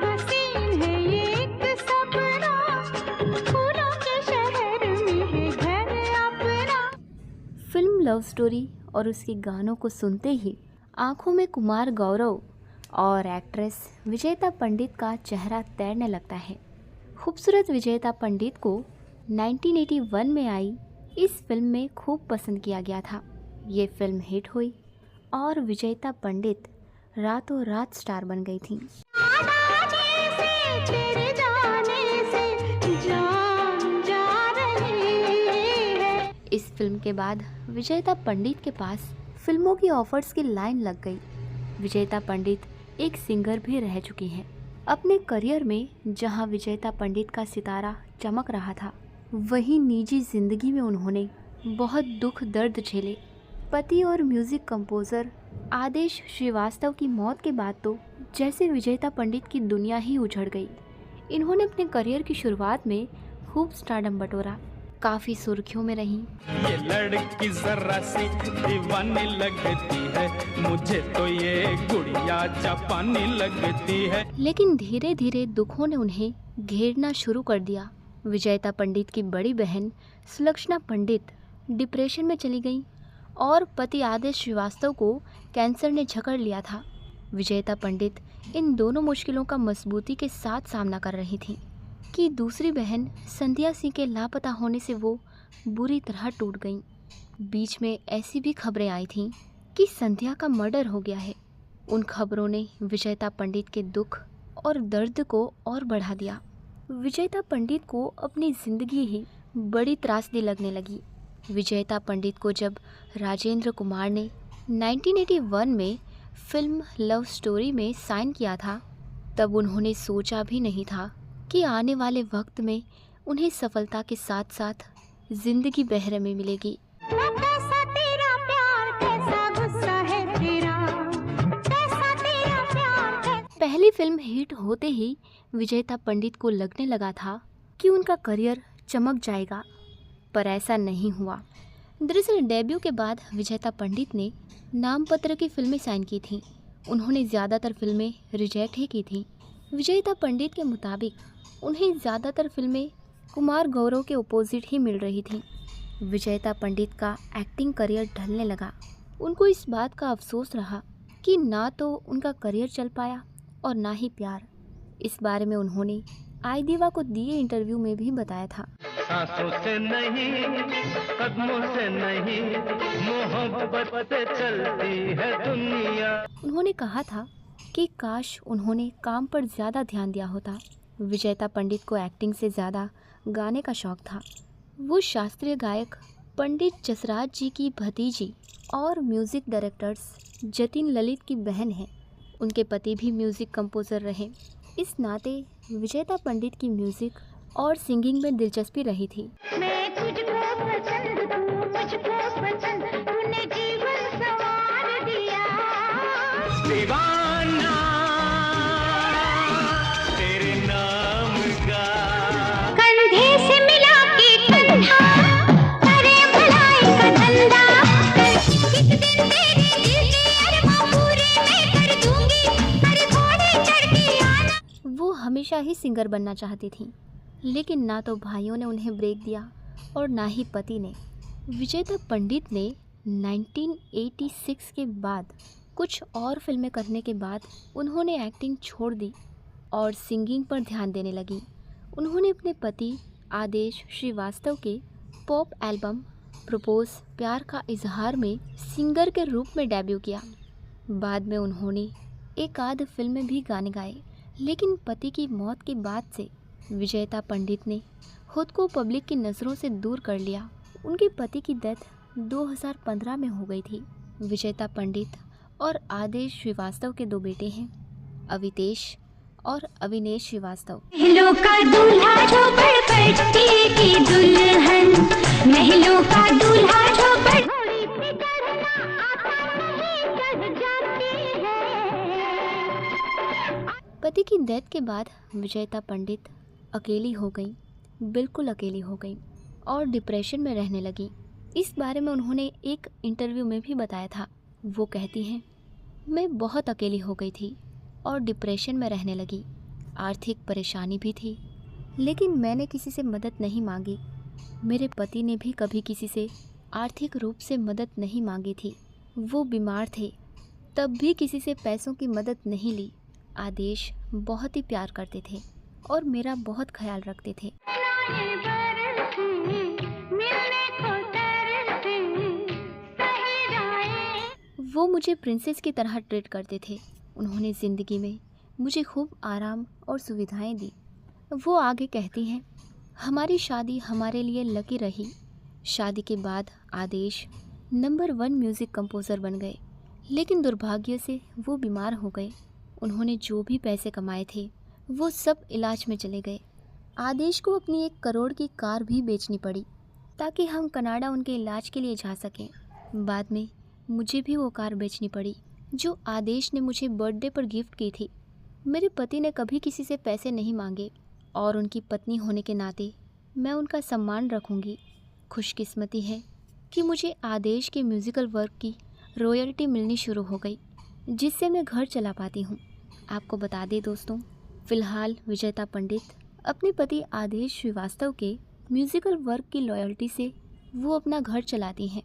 हसीन है ये एक सपना, फूलों के शहर में है घर अपना। फिल्म लव स्टोरी और उसके गानों को सुनते ही आंखों में कुमार गौरव और एक्ट्रेस विजेता पंडित का चेहरा तैरने लगता है। खूबसूरत विजेता पंडित को 1981 में आई इस फिल्म में खूब पसंद किया गया था। ये फिल्म हिट हुई और विजेता पंडित रातों रात स्टार बन गई थी। तेरे जाने से जान जा रही है। इस फिल्म के बाद विजेता पंडित के पास फिल्मों की ऑफर्स की लाइन लग गई। विजेता पंडित एक सिंगर भी रह चुकी हैं। अपने करियर में जहां विजेता पंडित का सितारा चमक रहा था, वहीं निजी जिंदगी में उन्होंने बहुत दुख दर्द झेले। पति और म्यूजिक कंपोजर आदेश श्रीवास्तव की मौत के बाद तो जैसे विजेता पंडित की दुनिया ही उजड़ गई। इन्होंने अपने करियर की शुरुआत में खूब स्टारडम बटोरा, काफ़ी सुर्खियों में रहीं। ये लड़की जरा सी दीवानी लगती है, मुझे तो ये गुड़िया जापानी लगती है। लेकिन धीरे धीरे दुखों ने उन्हें घेरना शुरू कर दिया। विजेता पंडित की बड़ी बहन सुलक्षणा पंडित डिप्रेशन में चली गई और पति आदेश श्रीवास्तव को कैंसर ने जकड़ लिया था। विजेता पंडित इन दोनों मुश्किलों का मजबूती के साथ सामना कर रही थी कि दूसरी बहन संध्या सिंह के लापता होने से वो बुरी तरह टूट गईं। बीच में ऐसी भी खबरें आई थीं कि संध्या का मर्डर हो गया है। उन खबरों ने विजेता पंडित के दुख और दर्द को और बढ़ा दिया। विजेता पंडित को अपनी ज़िंदगी ही बड़ी त्रासदी लगने लगी। विजेता पंडित को जब राजेंद्र कुमार ने 1981 में फिल्म लव स्टोरी में साइन किया था, तब उन्होंने सोचा भी नहीं था कि आने वाले वक्त में उन्हें सफलता के साथ साथ जिंदगी बहरे में मिलेगी। कैसा तेरा प्यार, कैसा गुस्सा है तेरा, कैसा तेरा प्यार। पहली फिल्म हिट होते ही विजेता पंडित को लगने लगा था कि उनका करियर चमक जाएगा, पर ऐसा नहीं हुआ। दरअसल डेब्यू के बाद विजेता पंडित ने नामपत्र की फिल्में साइन की थीं। उन्होंने ज़्यादातर फिल्में रिजेक्ट ही की थीं। विजेता पंडित के मुताबिक उन्हें ज़्यादातर फिल्में कुमार गौरव के अपोजिट ही मिल रही थीं। विजेता पंडित का एक्टिंग करियर ढलने लगा। उनको इस बात का अफसोस रहा कि ना तो उनका करियर चल पाया और ना ही प्यार। इस बारे में उन्होंने आई दीवा को दिए इंटरव्यू में भी बताया था। सांसों से नहीं, कदमों से नहीं, मोहब्बत से चलती है दुनिया। उन्होंने कहा था कि काश उन्होंने काम पर ज़्यादा ध्यान दिया होता। विजेता पंडित को एक्टिंग से ज़्यादा गाने का शौक़ था। वो शास्त्रीय गायक पंडित जसराज जी की भतीजी और म्यूज़िक डायरेक्टर्स जतिन ललित की बहन हैं। उनके पति भी म्यूज़िक कंपोज़र रहे। इस नाते विजेता पंडित की म्यूज़िक और सिंगिंग में दिलचस्पी रही थी। मैं तुझको पसंद, तू मुझको पसंद, तूने जीवन संवार दिया। दीवाना तेरे नाम का, कंधे से मिला के कंधा, करे भलाई का धंधा। एक दिन तेरे दिल के अरमां पूरे मैं कर दूंगी, हर घोड़े चढ़ के आना। वो हमेशा ही सिंगर बनना चाहती थी, लेकिन ना तो भाइयों ने उन्हें ब्रेक दिया और ना ही पति ने। विजेता पंडित ने 1986 के बाद कुछ और फिल्में करने के बाद उन्होंने एक्टिंग छोड़ दी और सिंगिंग पर ध्यान देने लगी। उन्होंने अपने पति आदेश श्रीवास्तव के पॉप एल्बम प्रपोज प्यार का इजहार में सिंगर के रूप में डेब्यू किया। बाद में उन्होंने एक आध फिल्म में भी गाने गाए, लेकिन पति की मौत के बाद से विजेता पंडित ने खुद को पब्लिक की नज़रों से दूर कर लिया। उनके पति की डेथ 2015 में हो गई थी। विजेता पंडित और आदेश श्रीवास्तव के दो बेटे हैं, अवितेश और अविनेश श्रीवास्तव। महलों का दूल्हा झोपड़पट्टी की दुल्हन, महलों का दूल्हा झोपड़पट्टी पे चढ़ना आता नहीं, चढ़ जाती है। पति की डेथ के बाद विजेता पंडित अकेली हो गई, बिल्कुल अकेली हो गई और डिप्रेशन में रहने लगी। इस बारे में उन्होंने एक इंटरव्यू में भी बताया था। वो कहती हैं, मैं बहुत अकेली हो गई थी और डिप्रेशन में रहने लगी। आर्थिक परेशानी भी थी, लेकिन मैंने किसी से मदद नहीं मांगी। मेरे पति ने भी कभी किसी से आर्थिक रूप से मदद नहीं मांगी थी। वो बीमार थे, तब भी किसी से पैसों की मदद नहीं ली। आदेश बहुत ही प्यार करते थे और मेरा बहुत ख्याल रखते थे। वो मुझे प्रिंसेस की तरह ट्रीट करते थे। उन्होंने ज़िंदगी में मुझे खूब आराम और सुविधाएं दी। वो आगे कहती हैं, हमारी शादी हमारे लिए लकी रही। शादी के बाद आदेश नंबर 1 म्यूज़िक कंपोज़र बन गए, लेकिन दुर्भाग्य से वो बीमार हो गए। उन्होंने जो भी पैसे कमाए थे वो सब इलाज में चले गए। आदेश को अपनी 1 करोड़ की कार भी बेचनी पड़ी ताकि हम कनाडा उनके इलाज के लिए जा सकें। बाद में मुझे भी वो कार बेचनी पड़ी जो आदेश ने मुझे बर्थडे पर गिफ्ट की थी। मेरे पति ने कभी किसी से पैसे नहीं मांगे और उनकी पत्नी होने के नाते मैं उनका सम्मान रखूंगी। खुशकिस्मती है कि मुझे आदेश के म्यूज़िकल वर्क की रॉयल्टी मिलनी शुरू हो गई, जिससे मैं घर चला पाती हूँ। आपको बता दें दोस्तों, फ़िलहाल विजेता पंडित अपने पति आदेश श्रीवास्तव के म्यूज़िकल वर्क की लॉयल्टी से वो अपना घर चलाती हैं।